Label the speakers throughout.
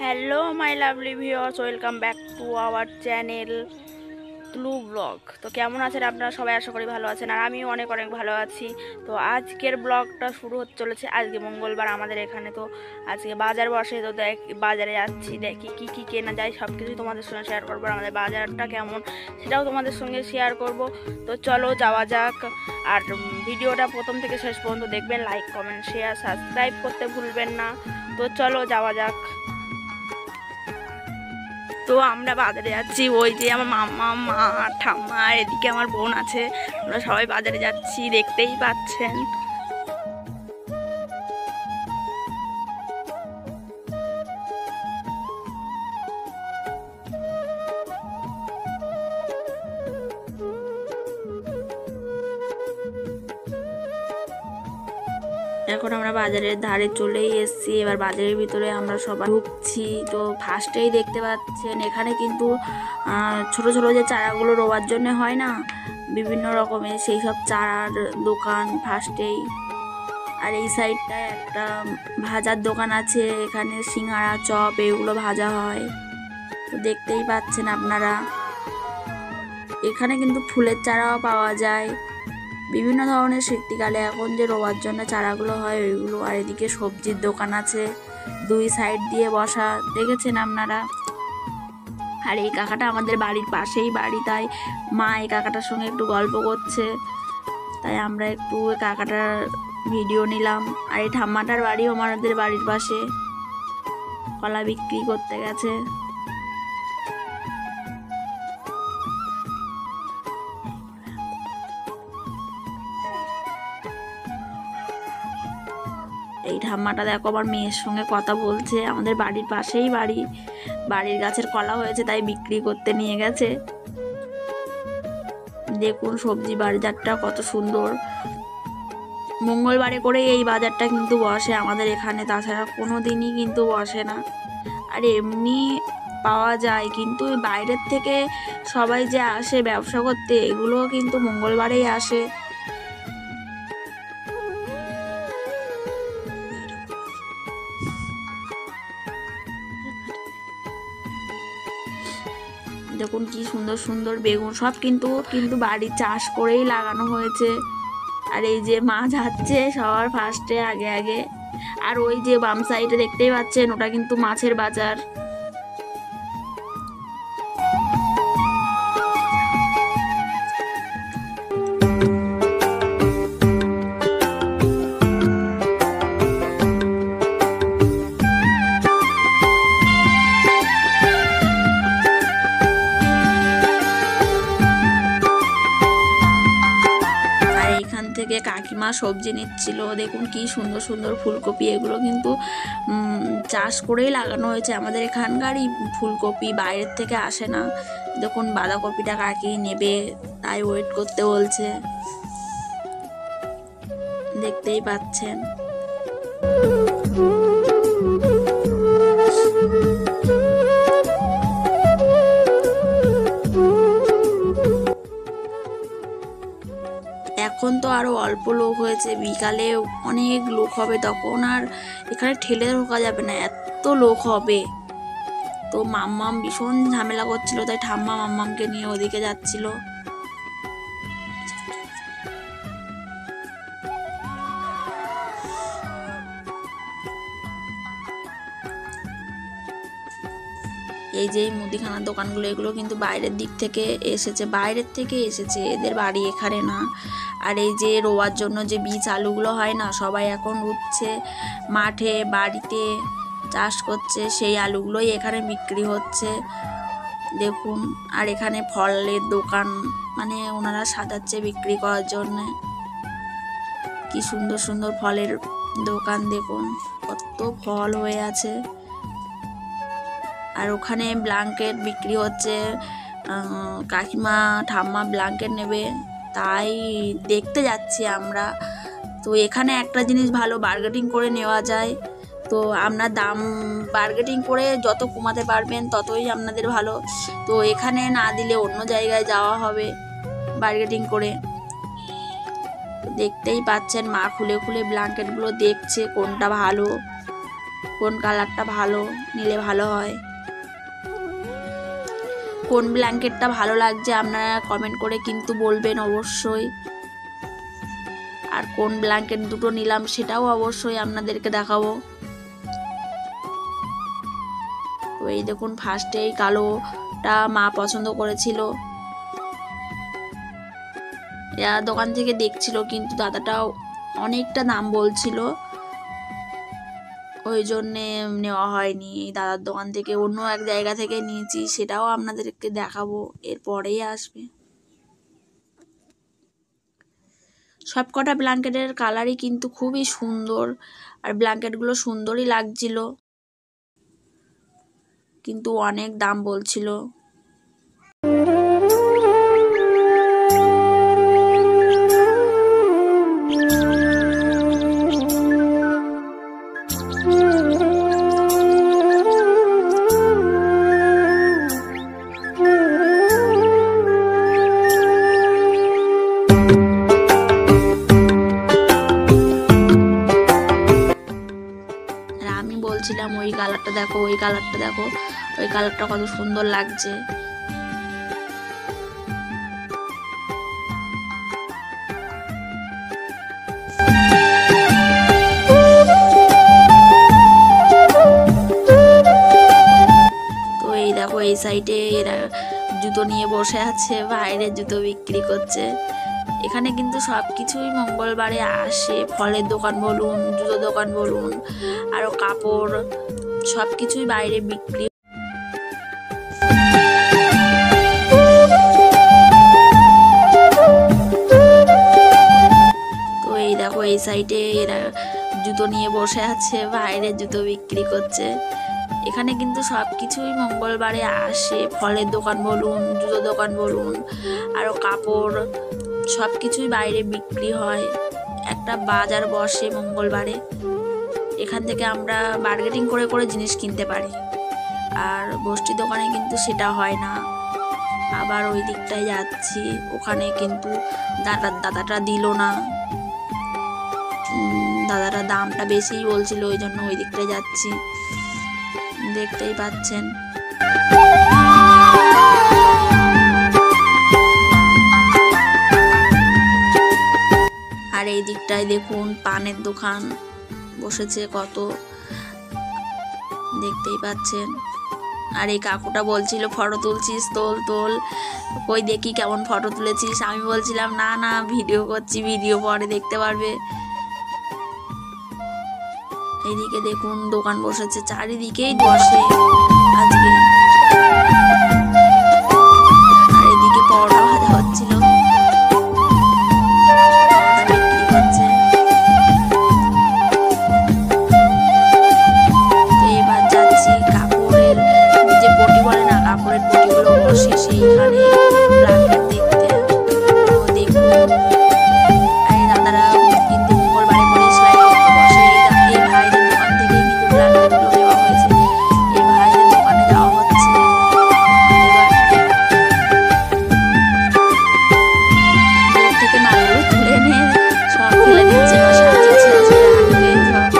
Speaker 1: Hello my lovely viewers, welcome back to our channel clue blog. তো কেমন আছেন আপনারা সবাই? আশা করি ভালো আছেন, আর আমিও অনেক অনেক ভালো আছি। তো আজকের ব্লগটা শুরু হতে চলেছে আজকে মঙ্গলবার আমাদের এখানে। তো আজকে বাজার বসে, তো বাজারে যাচ্ছি, দেখি কি কি কেনা যায় সব কিছুই তোমাদের সঙ্গে শেয়ার করবো। আর আমাদের বাজারটা কেমন সেটাও তোমাদের সঙ্গে শেয়ার করব। তো চলো যাওয়া যাক। আর ভিডিওটা প্রথম থেকে শেষ পর্যন্ত দেখবেন, লাইক কমেন্ট শেয়ার সাবস্ক্রাইব করতে ভুলবেন না। তো চলো যাওয়া যাক। তো আমরা বাজারে যাচ্ছি, ওই যে আমার মামা, মা, ঠাম্মা, এদিকে আমার বোন আছে, আমরা সবাই বাজারে যাচ্ছি, দেখতেই পাচ্ছেন। এখন আমরা বাজারের ধারে চলেই এসেছি। এবার বাজারের ভিতরে আমরা সবাই ঢুকছি। তো ফার্স্টেই দেখতে পাচ্ছেন এখানে কিন্তু ছোট ছোট যে চারাগুলো রোয়ার জন্য হয় না, বিভিন্ন রকমের সেই সব চারার দোকান ফার্স্টেই। আর এই সাইডটায় একটা ভাজার দোকান আছে, এখানে সিঙ্গাড়া, চপ এগুলো ভাজা হয়। তো দেখতেই পাচ্ছেন আপনারা, এখানে কিন্তু ফুলের চারাও পাওয়া যায়, বিভিন্ন ধরনের শীতকালে এখন যে রোয়ার জন্য চারাগুলো হয় ওইগুলো। আর এদিকে সবজির দোকান আছে, দুই সাইড দিয়ে বসা, দেখেছেন আপনারা। আর এই কাকাটা আমাদের বাড়ির পাশেই বাড়ি, তাই মা এই কাকাটার সঙ্গে একটু গল্প করছে, তাই আমরা একটু ওই কাকাটার ভিডিও নিলাম। আর এই ঠাম্মাটার বাড়িও আমাদের বাড়ির পাশে, কলা বিক্রি করতে গেছে। এই ঠাম্মাটা দেখো আমার মেয়ের সঙ্গে কথা বলছে, আমাদের বাড়ির পাশেই বাড়ি, বাড়ির গাছের কলা হয়েছে তাই বিক্রি করতে নিয়ে গেছে। দেখুন সবজি বাজারটা কত সুন্দর, মঙ্গলবারে করে এই বাজারটা কিন্তু বসে আমাদের এখানে, তাছাড়া কোনো দিনই কিন্তু বসে না। আর এমনি পাওয়া যায়, কিন্তু বাইরের থেকে সবাই যে আসে ব্যবসা করতে, এগুলো কিন্তু মঙ্গলবারেই আসে। দেখুন কি সুন্দর সুন্দর বেগুন, সব কিন্তু বাড়ি চাষ করেই লাগানো হয়েছে। আর এই যে মা যাচ্ছে সবার ফার্স্টে আগে আগে। আর ওই যে বাম সাইডে দেখতেই পাচ্ছেন, ওটা কিন্তু মাছের বাজার। থেকে কাকিমা সবজি নিচ্ছিল, দেখুন কি সুন্দর সুন্দর ফুলকপি, এগুলো কিন্তু চাষ করেই লাগানো হয়েছে আমাদের এখানকারই ফুলকপি, বাইরের থেকে আসে না। দেখুন বাঁধাকপিটা কাকি নেবে, তাই ওয়েট করতে বলছে, দেখতেই পাচ্ছেন। এখন তো আরও অল্প লোক হয়েছে, বিকালে অনেক লোক হবে, তখন আর এখানে ঠেলে ঢোকা যাবে না, এত লোক হবে। তো মাম্মাম ভীষণ ঝামেলা করছিল, তাই ঠাম্মা মাম্মামকে নিয়ে ওদিকে যাচ্ছিল। এই যে মুদিখানার দোকানগুলো, এগুলো কিন্তু বাইরের দিক থেকে এসেছে, এদের বাড়ি এখানে না। আর এই যে রোয়ার জন্য যে বীজ আলুগুলো হয় না, সবাই এখন উঠছে মাঠে, বাড়িতে চাষ করছে, সেই আলুগুলোই এখানে বিক্রি হচ্ছে, দেখুন। আর এখানে ফলের দোকান, মানে ওনারা সাজাচ্ছে বিক্রি করার জন্যে, কি সুন্দর সুন্দর ফলের দোকান, দেখুন কত ফল হয়ে আছে। আর ওখানে ব্ল্যাঙ্কেট বিক্রি হচ্ছে, কাকিমা ঠাম্মা ব্ল্যাঙ্কেট নেবে, তাই দেখতে যাচ্ছি আমরা। তো এখানে একটা জিনিস ভালো, বার্গেটিং করে নেওয়া যায়। তো আপনার দাম বার্গেটিং করে যত কমাতে পারবেন ততই আপনাদের ভালো। তো এখানে না দিলে অন্য জায়গায় যাওয়া হবে বার্গেটিং করে। দেখতেই পাচ্ছেন মা খুলে খুলে ব্ল্যাঙ্কেটগুলো দেখছে কোনটা ভালো। কোন কালারটা ভালো নিলে ভালো হয়, কোন ব্ল্যাঙ্কেটটা ভালো লাগছে আপনারা কমেন্ট করে কিন্তু বলবেন অবশ্যই। আর কোন ব্ল্যাঙ্কেট দুটো নিলাম সেটাও অবশ্যই আপনাদেরকে দেখাবো। তো এই দেখুন ফার্স্টেই কালোটা মা পছন্দ করেছিল, এরা দোকান থেকে দেখছিল কিন্তু দাদাটাও অনেকটা দাম বলছিল, ওই জন্যে নেওয়া হয়নি। দাদার দোকান থেকে অন্য এক জায়গা থেকে নিয়েছি, সেটাও আপনাদেরকে দেখাবো, এরপরেই আসবে। সব কটা ব্ল্যাঙ্কেটের কালারই কিন্তু খুবই সুন্দর, আর ব্ল্যাঙ্কেটগুলো সুন্দরই লাগছিল, কিন্তু অনেক দাম বলছিল। আমি বলছিলাম ওই কালারটা দেখো, ওই কালারটা দেখো, ওই কালারটা কত সুন্দর লাগছে। তো এই দেখো এই সাইডে এরা জুতো নিয়ে বসে আছে, বাইরে জুতো বিক্রি করছে। এখানে কিন্তু সব কিছুই মঙ্গলবারে আসে, ফলের দোকান বলুন, জুতো দোকান বলুন, আরো কাপড়, সব কিছুই বাইরে বিক্রি। তো এই দেখো এই সাইডে এরা জুতো নিয়ে বসে আছে, বাইরে জুতো বিক্রি করছে। এখানে কিন্তু সব কিছুই মঙ্গলবারে আসে, ফলের দোকান বলুন, জুতো দোকান বলুন, আরো কাপড়, সব কিছুই বাইরে বিক্রি হয়। একটা বাজার বসে মঙ্গলবারে, এখান থেকে আমরা বার্গেটিং করে করে জিনিস কিনতে পারি, আর গোষ্ঠী দোকানে কিন্তু সেটা হয় না। আবার ওই দিকটায় যাচ্ছি, ওখানে কিন্তু দাদাটা দিল না, দাদাটা দামটা বেশিই বলছিল, ওই জন্য ওই দিকটায় যাচ্ছি, দেখতেই পাচ্ছেন। আর এই দিকটায় দেখুন পানের দোকান বসেছে কত, দেখতেই পাচ্ছেন। আর এই কাকুটা বলছিল ফটো তুলছিস, তোল তোল, কই দেখি কেমন ফটো তুলেছিস। আমি বলছিলাম না না ভিডিও করছি, ভিডিও পরে দেখতে পারবে। এইদিকে দেখুন দোকান বসেছে, চারিদিকেই বসে আজকে। আর এদিকে পরোটা ভাজা হচ্ছিল, বিক্রি করছে। এবার যাচ্ছি কাপড়ের যে পটি বলে না, কাপড়ের পটিগুলো বসে সেইখানে ব্ল্যাঙ্কেট দেখতে। তো দেখুন এই দাদারা কিন্তু মঙ্গলবারে করে সেলাই করতে বসে। এই ভাইদের দোকান থেকেই কিন্তু ব্ল্যাঙ্কেটগুলো নেওয়া হয়েছে, এই ভাইদের দোকানে যাওয়া হচ্ছে। এবার দূর থেকে মালগুলো তুলে এনে সব ফেলে দিচ্ছে, বা সাজিয়েছে রাখবে সব।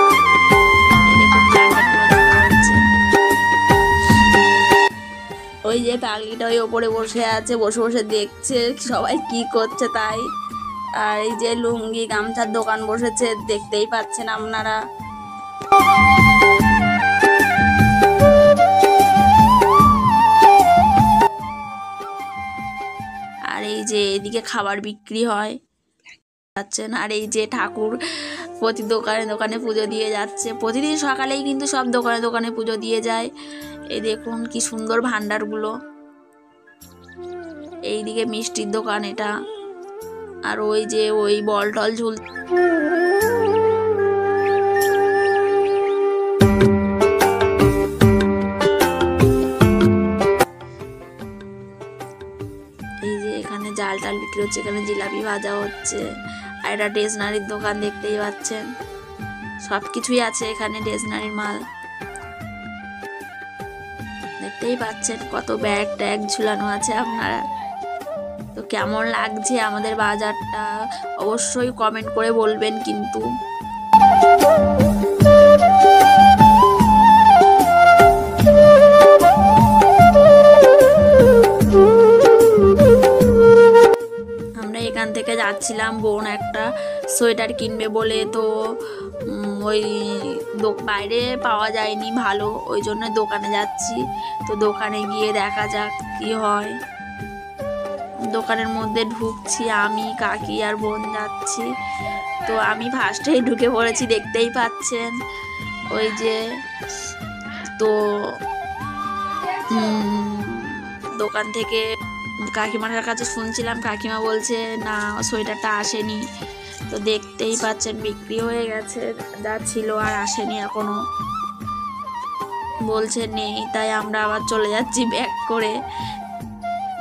Speaker 1: এই দেখুন ব্ল্যাঙ্কেটগুলো দেখা হচ্ছে। ওই যে পাগলিটা ওই ওপরে বসে আছে, বসে বসে দেখছে সবাই কি করছে তাই। আর এই যে লুঙ্গি গামছার দোকান বসেছে, দেখতেই পাচ্ছেন আপনারা। আর এই যে এদিকে খাবার বিক্রি হয় পাচ্ছেন। আর এই যে ঠাকুর প্রতি দোকানে দোকানে পুজো দিয়ে যাচ্ছে, প্রতিদিন সকালেই কিন্তু সব দোকানে দোকানে পুজো দিয়ে যায়। এই দেখুন কি সুন্দর ভান্ডারগুলো। এইদিকে মিষ্টির দোকান এটা, আর ওই যে ওই বল টল ঝুল। এই যে এখানে জাল টাল বিক্রি হচ্ছে, এখানে জিলাপি ভাজা হচ্ছে। আর এটা স্টেশনারির দোকান, দেখতেই পাচ্ছেন সব কিছুই আছে এখানে, স্টেশনারির মাল দেখতেই পাচ্ছেন। কত ব্যাগ ট্যাগ ঝুলানো আছে আপনারা। তো কেমন লাগছে আমাদের বাজারটা অবশ্যই কমেন্ট করে বলবেন কিন্তু। একটা সোয়েটার কিনবে বলে, তো ওই বাইরে পাওয়া যায়নি ভালো, ওই জন্য দোকানে যাচ্ছি। তো দোকানে গিয়ে দেখা যাক কি হয়। দোকানের মধ্যে ঢুকছি, আমি, কাকি আর বোন যাচ্ছি। তো আমি ফার্স্টেই ঢুকে পড়েছি, দেখতেই পাচ্ছেন। ওই যে তো দোকান থেকে কাকিমার কাছে শুনছিলাম, কাকিমা বলছে না সোয়েটারটা আসেনি। তো দেখতেই পাচ্ছেন বিক্রি হয়ে গেছে, যা ছিল আর আসেনি এখনো, বলছে নেই। তাই আমরা আবার চলে যাচ্ছি ব্যাক করে।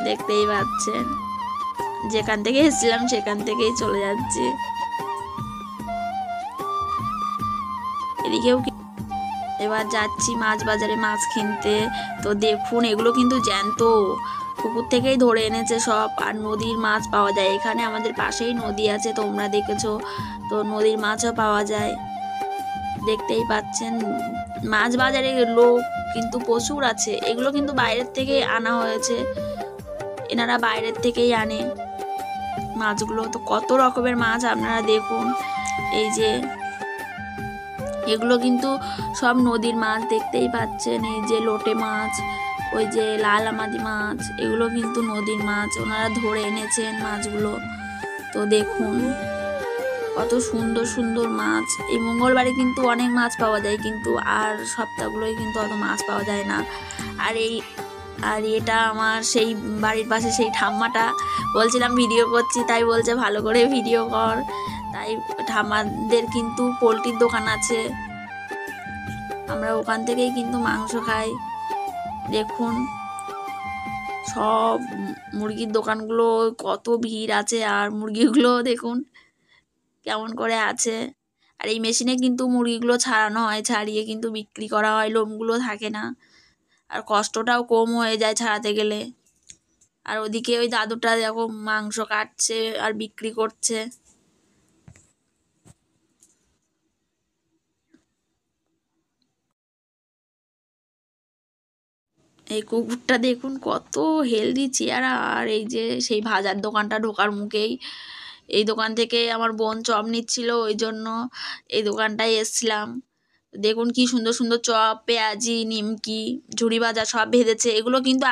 Speaker 1: দেখতেই পাচ্ছেন যেখান থেকে এসেছিলাম সেখান থেকেই চলে যাচ্ছি। এদিকেও এবার যাচ্ছি মাছ বাজারে মাছ কিনতে। তো দেখুন এগুলো কিন্তু জ্যান্ত, পুকুর থেকেই ধরে এনেছে সব, আর নদীর মাছ পাওয়া যায় এখানে। আমাদের পাশেই নদী আছে, তোমরা দেখেছো, তো নদীর মাছও পাওয়া যায়। দেখতেই পাচ্ছেন মাছ বাজারে লোক কিন্তু প্রচুর আছে। এগুলো কিন্তু বাইরের থেকে আনা হয়েছে, এনারা বাইরের থেকেই আনে মাছগুলো। তো কত রকমের মাছ আপনারা দেখুন, এই যে এগুলো কিন্তু সব নদীর মাছ, দেখতেই পাচ্ছেন। এই যে লোটে মাছ, ওই যে লাল আমাদি মাছ, এগুলো কিন্তু নদীর মাছ, ওনারা ধরে এনেছেন মাছগুলো। তো দেখুন কত সুন্দর সুন্দর মাছ। এই মঙ্গলবারে কিন্তু অনেক মাছ পাওয়া যায়, কিন্তু আর সপ্তাহগুলোয় কিন্তু অত মাছ পাওয়া যায় না। আর এটা আমার সেই বাড়ির পাশে সেই ঠাম্মাটা, বলছিলাম ভিডিও করছি, তাই বলছে ভালো করে ভিডিও কর। তাই ঠাম্মাদের কিন্তু পোলট্রির দোকান আছে, আমরা ওখান থেকেই কিন্তু মাংস খাই। দেখুন সব মুরগির দোকানগুলো কত ভিড় আছে, আর মুরগিগুলো দেখুন কেমন করে আছে। আর এই মেশিনে কিন্তু মুরগিগুলো ছাড়ানো হয়, ছাড়িয়ে কিন্তু বিক্রি করা হয়, লোমগুলো থাকে না, আর কষ্টটাও কম হয়ে যায় ছাড়াতে গেলে। আর ওদিকে ওই দাদুটা দেখো মাংস কাটছে আর বিক্রি করছে। এই কুকুরটা দেখুন কত হেলদি চেহারা। আর এই যে সেই ভাজার দোকানটা ঢোকার মুখেই, এই দোকান থেকে আমার বোন চপ নিচ্ছিল, ওই জন্য এই দোকানটায় এসছিলাম। দেখুন কি সুন্দর সুন্দর চপ, পেঁয়াজি, নিমকি, ঝুড়ি ভাজা সব ভেজেছে। এগুলো কিন্তু